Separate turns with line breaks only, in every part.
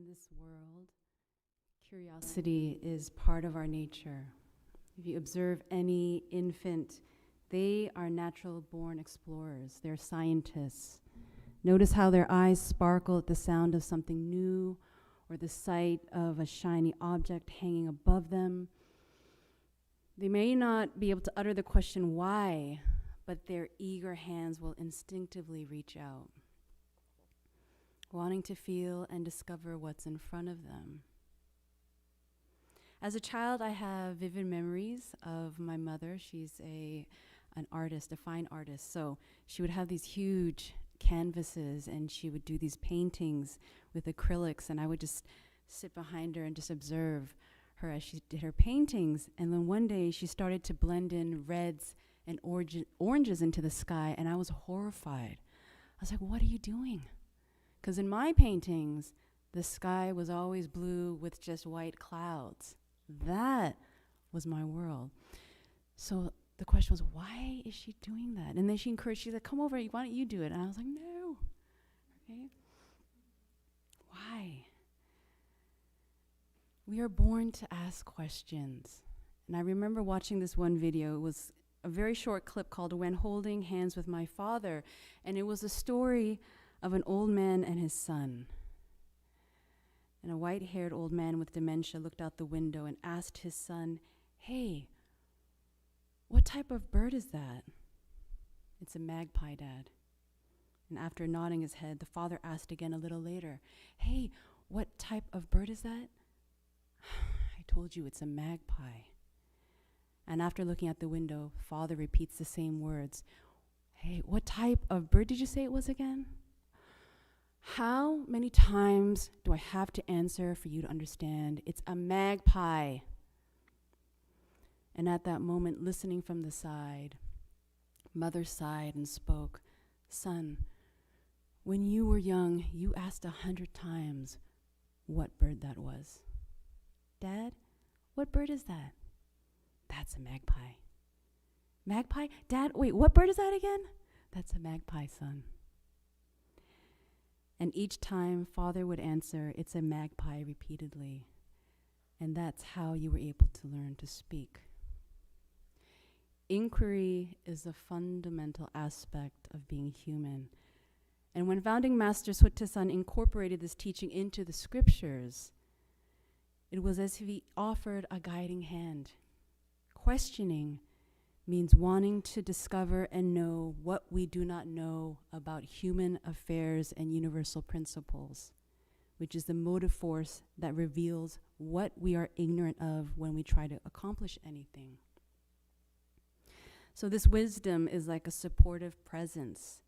this world, curiosity is part of our nature. If you observe any infant, they are natural-born explorers. They're scientists. Notice how their eyes sparkle at the sound of something new or the sight of a shiny object hanging above them. They may not be able to utter the question why, but their eager hands will instinctively reach out, wanting to feel and discover what's in front of them. As a child, I have vivid memories of my mother. She's an artist, a fine artist. So she would have these huge canvases and she would do these paintings with acrylics, and I would just sit behind her and just observe her as she did her paintings. And then one day she started to blend in reds and oranges into the sky, and I was horrified. I was like, what are you doing? Because in my paintings, the sky was always blue with just white clouds. That was my world. So the question was, why is she doing that? And then she encouraged, she's like, come over, why don't you do it? And I was like, no. Okay. Why? We are born to ask questions. And I remember watching this one video. It was a very short clip called When Holding Hands with My Father. And it was a story of an old man and his son. And a white-haired old man with dementia looked out the window and asked his son, hey, what type of bird is that? It's a magpie, Dad. And after nodding his head, the father asked again a little later, hey, what type of bird is that? I told you it's a magpie. And after looking out the window, father repeats the same words. Hey, what type of bird did you say it was again? How many times do I have to answer for you to understand? It's a magpie. And at that moment, listening from the side, mother sighed and spoke, son, when you were young, you asked 100 times what bird that was. Dad, what bird is that? That's a magpie. Magpie? Dad, wait, what bird is that again? That's a magpie, son. And each time, father would answer, it's a magpie, repeatedly. And that's how you were able to learn to speak. Inquiry is a fundamental aspect of being human. And when founding Master Suttasan incorporated this teaching into the scriptures, it was as if he offered a guiding hand. Questioning means wanting to discover and know what we do not know about human affairs and universal principles, which is the motive force that reveals what we are ignorant of when we try to accomplish anything. So this wisdom is like a supportive presence,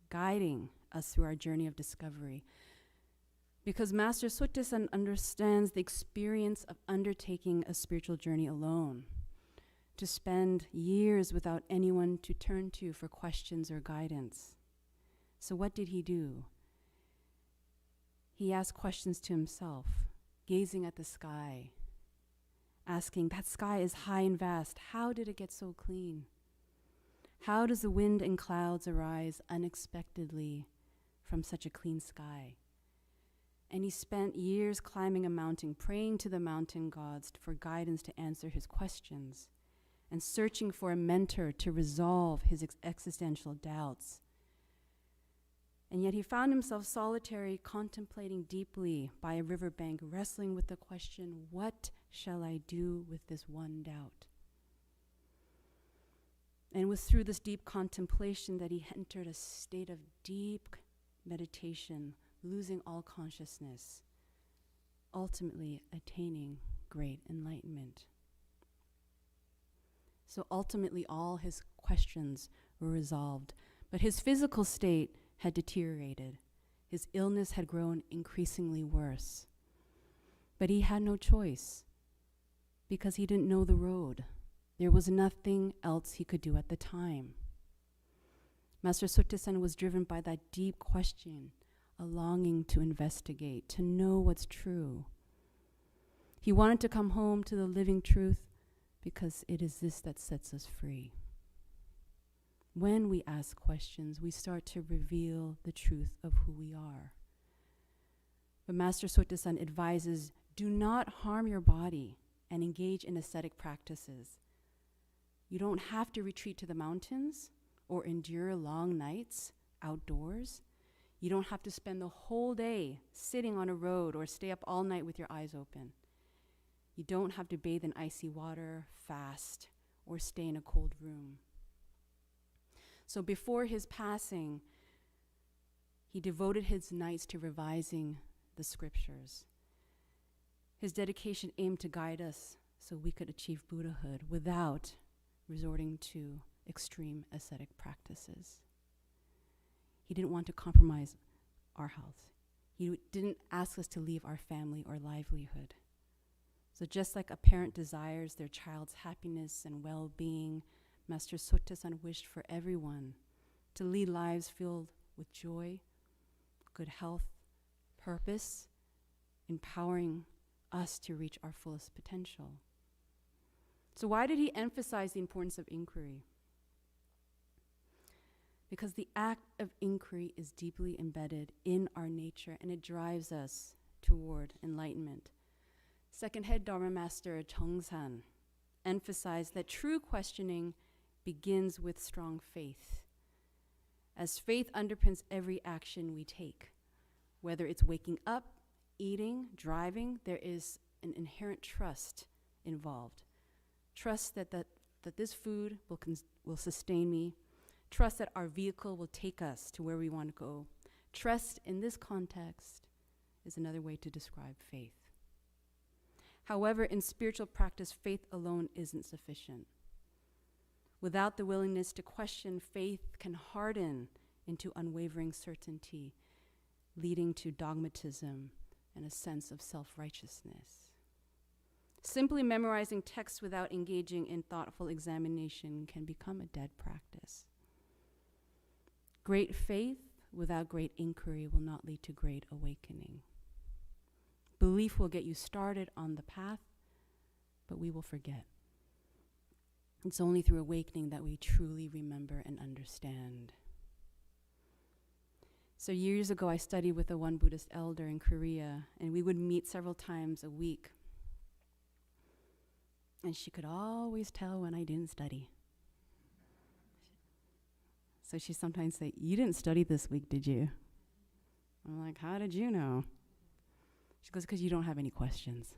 guiding us through our journey of discovery. Because Master Suttasan understands the experience of undertaking a spiritual journey alone, to spend years without anyone to turn to for questions or guidance. So what did he do? He asked questions to himself, gazing at the sky, asking, that sky is high and vast. How did it get so clean? How does the wind and clouds arise unexpectedly from such a clean sky? And he spent years climbing a mountain, praying to the mountain gods for guidance to answer his questions, and searching for a mentor to resolve his existential doubts. And yet he found himself solitary, contemplating deeply by a riverbank, wrestling with the question, what shall I do with this one doubt? And it was through this deep contemplation that he entered a state of deep meditation, losing all consciousness, ultimately attaining great enlightenment. So ultimately, all his questions were resolved, but his physical state had deteriorated. His illness had grown increasingly worse. But he had no choice, because he didn't know the road. There was nothing else he could do at the time. Master Suttasan was driven by that deep question, a longing to investigate, to know what's true. He wanted to come home to the living truth, because it is this that sets us free. When we ask questions, we start to reveal the truth of who we are. But Master Sotasan advises, do not harm your body and engage in ascetic practices. You don't have to retreat to the mountains or endure long nights outdoors. You don't have to spend the whole day sitting on a road or stay up all night with your eyes open. You don't have to bathe in icy water, fast, or stay in a cold room. So before his passing, he devoted his nights to revising the scriptures. His dedication aimed to guide us so we could achieve Buddhahood without resorting to extreme ascetic practices. He didn't want to compromise our health. He didn't ask us to leave our family or livelihood. So just like a parent desires their child's happiness and well-being, Master Sotasan wished for everyone to lead lives filled with joy, good health, purpose, empowering us to reach our fullest potential. So why did he emphasize the importance of inquiry? Because the act of inquiry is deeply embedded in our nature and it drives us toward enlightenment. Second head Dharma Master Chongsan emphasized that true questioning begins with strong faith, as faith underpins every action we take. Whether it's waking up, eating, driving, there is an inherent trust involved. Trust that this food will sustain me. Trust that our vehicle will take us to where we want to go. Trust in this context is another way to describe faith. However, in spiritual practice, faith alone isn't sufficient. Without the willingness to question, faith can harden into unwavering certainty, leading to dogmatism and a sense of self-righteousness. Simply memorizing texts without engaging in thoughtful examination can become a dead practice. Great faith without great inquiry will not lead to great awakening. Belief will get you started on the path, but we will forget. It's only through awakening that we truly remember and understand. So years ago, I studied with a one Buddhist elder in Korea, and we would meet several times a week. And she could always tell when I didn't study. So she sometimes say, "You didn't study this week, did you?" I'm like, "How did you know?" She goes, "Because you don't have any questions."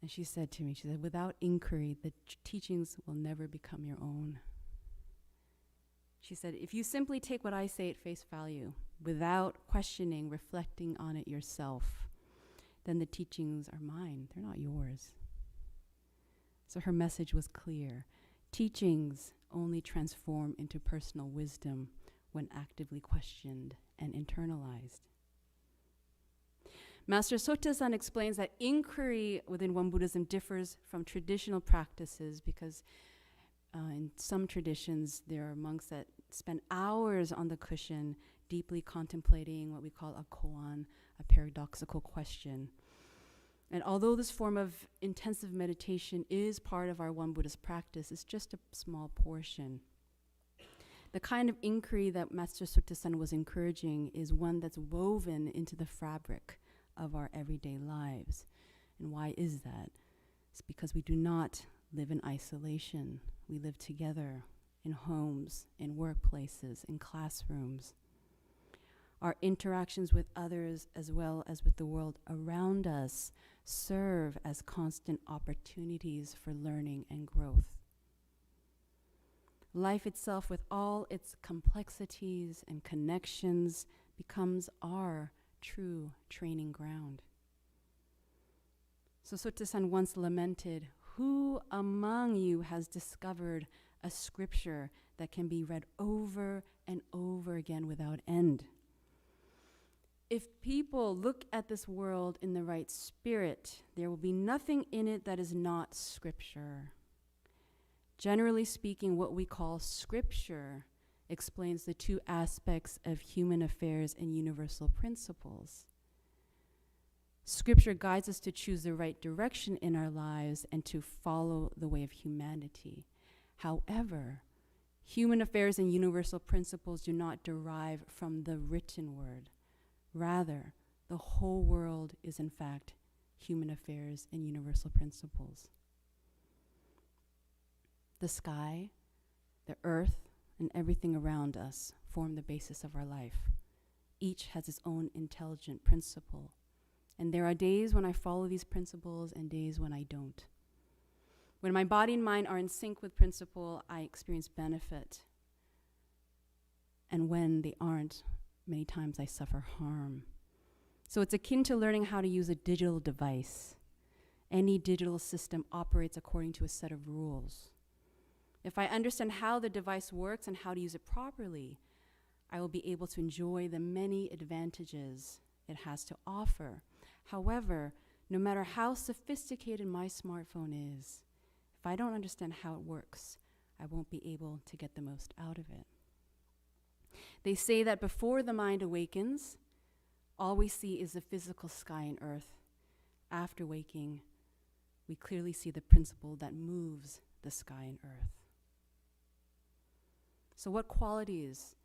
And she said to me, she said, "Without inquiry, the teachings will never become your own." She said, "If you simply take what I say at face value, without questioning, reflecting on it yourself, then the teachings are mine. They're not yours." So her message was clear. Teachings only transform into personal wisdom when actively questioned and internalized. Master Sotasan explains that inquiry within Won Buddhism differs from traditional practices because in some traditions there are monks that spend hours on the cushion deeply contemplating what we call a koan, a paradoxical question. And although this form of intensive meditation is part of our Won Buddhist practice, it's just a small portion. The kind of inquiry that Master Sotasan was encouraging is one that's woven into the fabric of our everyday lives. And why is that? It's because we do not live in isolation. We live together in homes, in workplaces, in classrooms. Our interactions with others as well as with the world around us serve as constant opportunities for learning and growth. Life itself, with all its complexities and connections, becomes our true training ground. So Sotasan once lamented, "Who among you has discovered a scripture that can be read over and over again without end?" If people look at this world in the right spirit, there will be nothing in it that is not scripture. Generally speaking, what we call scripture explains the two aspects of human affairs and universal principles. Scripture guides us to choose the right direction in our lives and to follow the way of humanity. However, human affairs and universal principles do not derive from the written word. Rather, the whole world is in fact human affairs and universal principles. The sky, the earth, and everything around us form the basis of our life. Each has its own intelligent principle. And there are days when I follow these principles and days when I don't. When my body and mind are in sync with principle, I experience benefit. And when they aren't, many times I suffer harm. So it's akin to learning how to use a digital device. Any digital system operates according to a set of rules. If I understand how the device works and how to use it properly, I will be able to enjoy the many advantages it has to offer. However, no matter how sophisticated my smartphone is, if I don't understand how it works, I won't be able to get the most out of it. They say that before the mind awakens, all we see is the physical sky and earth. After waking, we clearly see the principle that moves the sky and earth. So what qualities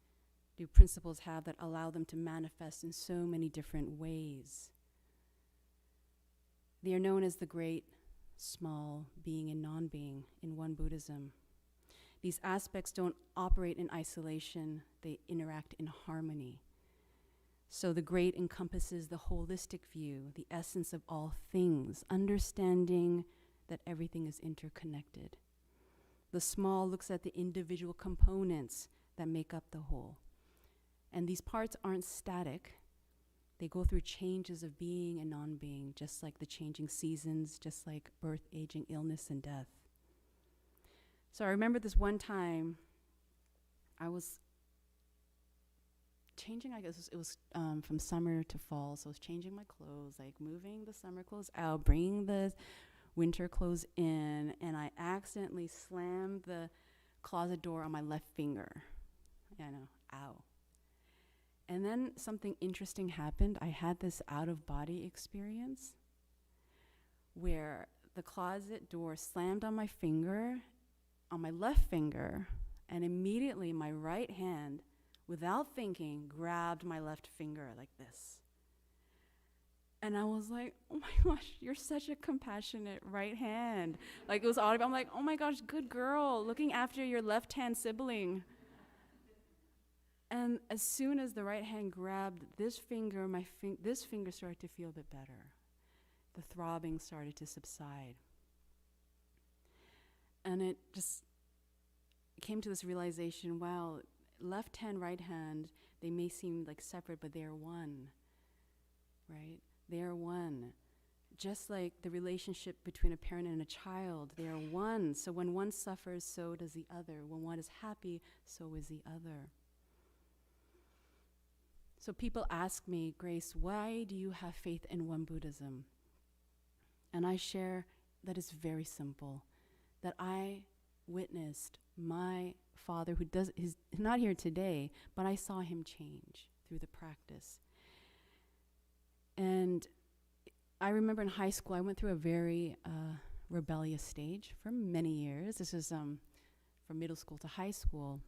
do principles have that allow them to manifest in so many different ways? They are known as the great, small, being and non-being in one Buddhism. These aspects don't operate in isolation, they interact in harmony. So the great encompasses the holistic view, the essence of all things, understanding that everything is interconnected. The small looks at the individual components that make up the whole. And these parts aren't static. They go through changes of being and non-being, just like the changing seasons, just like birth, aging, illness, and death. So I remember this one time, I was changing, I guess it was from summer to fall, so I was changing my clothes, like moving the summer clothes out, bringing the winter clothes in, and I accidentally slammed the closet door on my left finger. Yeah, I know, ow. And then something interesting happened. I had this out-of-body experience where the closet door slammed on my finger, on my left finger, and immediately my right hand, without thinking, grabbed my left finger like this. And I was like, oh my gosh, you're such a compassionate right hand. Like, it was audible. I'm like, oh my gosh, good girl, looking after your left-hand sibling. And as soon as the right hand grabbed this finger, this finger started to feel a bit better. The throbbing started to subside. And it just came to this realization, wow, left hand, right hand, they may seem like separate, but they are one, right? They are one. Just like the relationship between a parent and a child, they are one. So when one suffers, so does the other. When one is happy, so is the other. So people ask me, Grace, why do you have faith in one Buddhism? And I share that it's very simple, that I witnessed my father, he's not here today, but I saw him change through the practice. And I remember in high school, I went through a very rebellious stage for many years. This is from middle school to high school.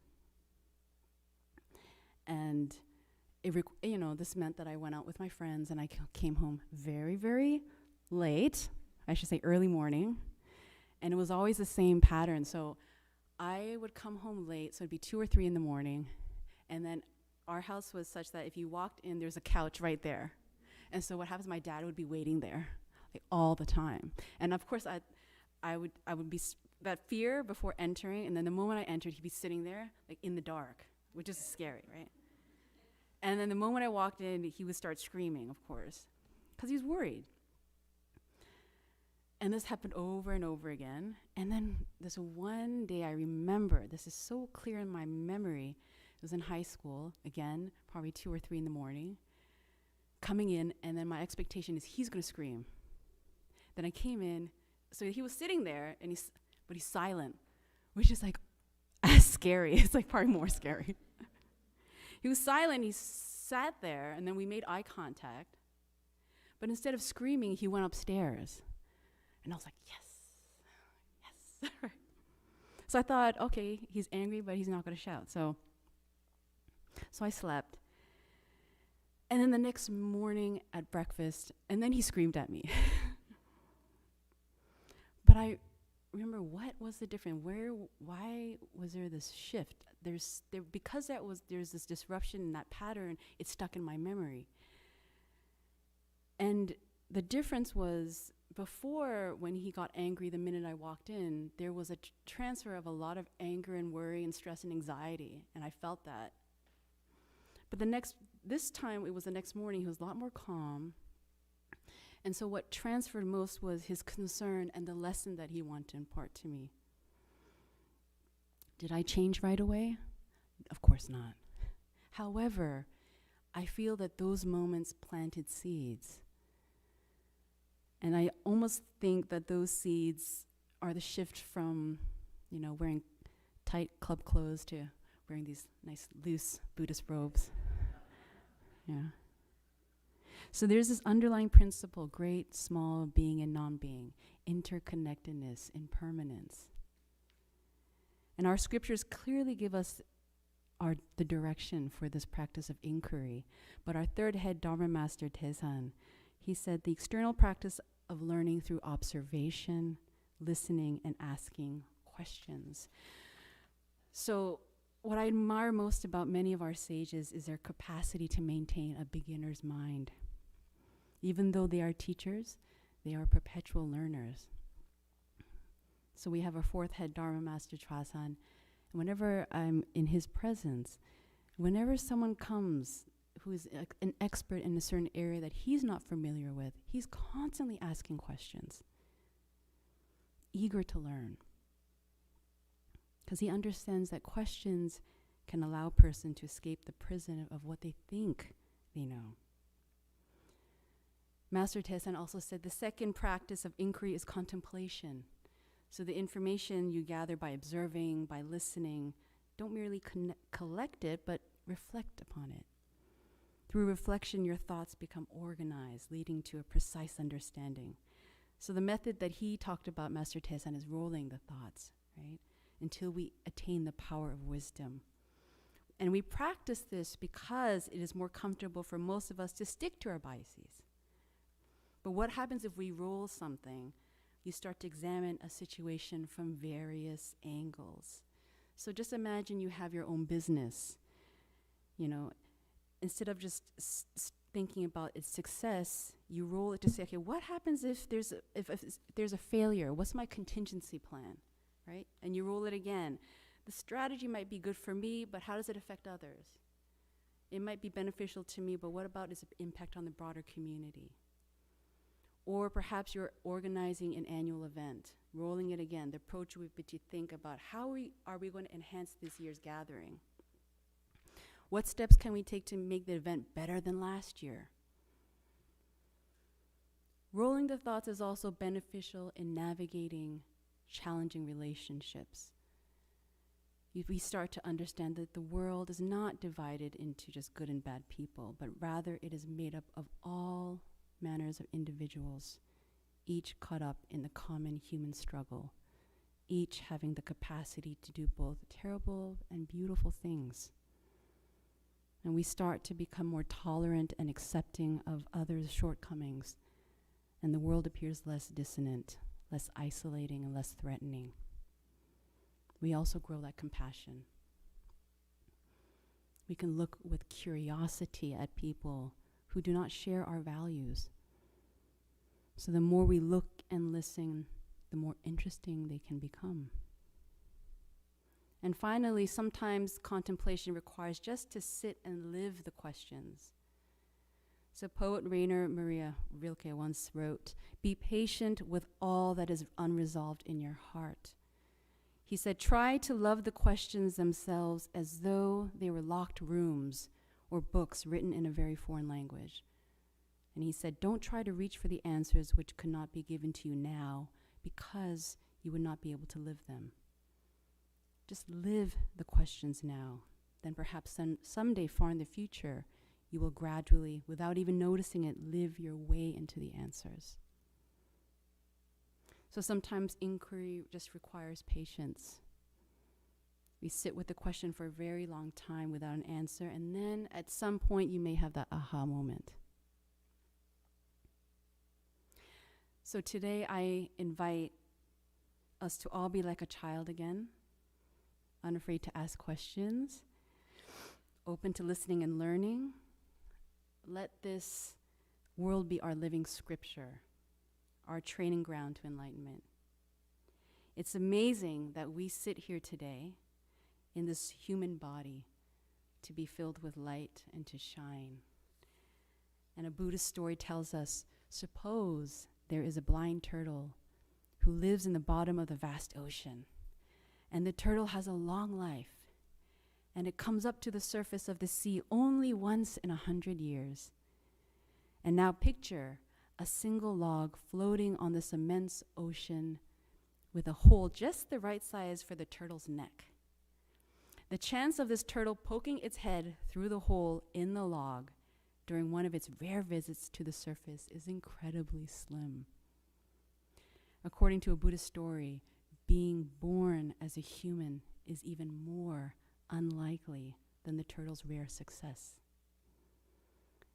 And this meant that I went out with my friends and I came home very, very late, I should say early morning. And it was always the same pattern. So I would come home late, so it'd be 2 or 3 in the morning. And then our house was such that if you walked in, there's a couch right there. And so what happens, my dad would be waiting there like all the time. And of course, I would be that fear before entering. And then the moment I entered, he'd be sitting there like in the dark, which is scary, right? And then the moment I walked in, he would start screaming, of course, because he was worried. And this happened over and over again. And then this one day, I remember, this is so clear in my memory, it was in high school, again, probably 2 or 3 in the morning, coming in, and then my expectation is he's going to scream. Then I came in, so he was sitting there, but he's silent, which is like as scary. It's like probably more scary. He was silent, he sat there, and then we made eye contact. But instead of screaming, he went upstairs. And I was like, yes. So I thought, okay, he's angry, but he's not going to shout. So I slept. And then the next morning at breakfast, and then he screamed at me. But I remember, what was the difference? Why was there this shift? Because there's this disruption in that pattern, it stuck in my memory. And the difference was, before, when he got angry the minute I walked in, there was a transfer of a lot of anger and worry and stress and anxiety, and I felt that. But this time, it was the next morning, he was a lot more calm. And so what transferred most was his concern and the lesson that he wanted to impart to me. Did I change right away? Of course not. However, I feel that those moments planted seeds. And I almost think that those seeds are the shift from, wearing tight club clothes to wearing these nice loose Buddhist robes. Yeah. So there's this underlying principle: great, small, being and non-being, interconnectedness, impermanence. And our scriptures clearly give us the direction for this practice of inquiry. But our third head Dharma master, Tezhan, he said the external practice of learning through observation, listening, and asking questions. So what I admire most about many of our sages is their capacity to maintain a beginner's mind. Even though they are teachers, they are perpetual learners. So we have our fourth head Dharma master, Trasan, and whenever I'm in his presence, whenever someone comes who is an expert in a certain area that he's not familiar with, he's constantly asking questions, eager to learn. Because he understands that questions can allow a person to escape the prison of what they think they know. Master Tezhan also said the second practice of inquiry is contemplation. So the information you gather by observing, by listening, don't merely collect it, but reflect upon it. Through reflection, your thoughts become organized, leading to a precise understanding. So the method that he talked about, Master Tezhan, is rolling the thoughts, right? Until we attain the power of wisdom. And we practice this because it is more comfortable for most of us to stick to our biases. But what happens if we roll something? You start to examine a situation from various angles. So just imagine you have your own business. Instead of just thinking about its success, you roll it to say, okay, what happens if there's a failure? What's my contingency plan? Right? And you roll it again. The strategy might be good for me, but how does it affect others? It might be beneficial to me, but what about its impact on the broader community? Or perhaps you're organizing an annual event, rolling it again. The approach would be to think about how are we going to enhance this year's gathering? What steps can we take to make the event better than last year? Rolling the thoughts is also beneficial in navigating challenging relationships. We start to understand that the world is not divided into just good and bad people, but rather it is made up of all manners of individuals, each caught up in the common human struggle, each having the capacity to do both terrible and beautiful things. And we start to become more tolerant and accepting of others' shortcomings, and the world appears less dissonant, less isolating, and less threatening. We also grow that compassion. We can look with curiosity at people who do not share our values. So the more we look and listen, the more interesting they can become. And finally, sometimes contemplation requires just to sit and live the questions. So poet Rainer Maria Rilke once wrote, "Be patient with all that is unresolved in your heart." He said, try to love the questions themselves as though they were locked rooms or books written in a very foreign language. And he said, don't try to reach for the answers which could not be given to you now because you would not be able to live them. Just live the questions now. Then perhaps someday far in the future, you will gradually, without even noticing it, live your way into the answers. So sometimes inquiry just requires patience. We sit with the question for a very long time without an answer, and then at some point you may have that aha moment. So today I invite us to all be like a child again, unafraid to ask questions, open to listening and learning. Let this world be our living scripture, our training ground to enlightenment. It's amazing that we sit here today in this human body to be filled with light and to shine. And a Buddhist story tells us, suppose there is a blind turtle who lives in the bottom of the vast ocean, and the turtle has a long life, and it comes up to the surface of the sea only once in 100 years. And now picture a single log floating on this immense ocean with a hole just the right size for the turtle's neck. The chance of this turtle poking its head through the hole in the log during one of its rare visits to the surface is incredibly slim. According to a Buddhist story, being born as a human is even more unlikely than the turtle's rare success.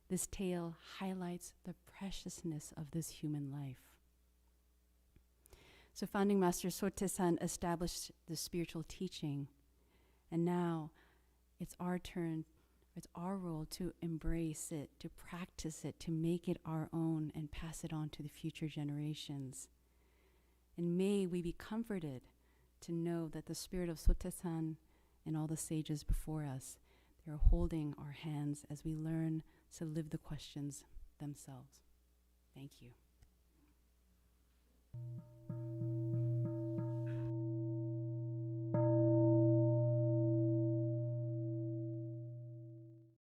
This tale highlights the preciousness of this human life. So Founding Master Sotaesan established the spiritual teaching, and now it's our turn, it's our role to embrace it, to practice it, to make it our own and pass it on to the future generations. And may we be comforted to know that the spirit of Sotaesan and all the sages before us, they're holding our hands as we learn to live the questions themselves. Thank you.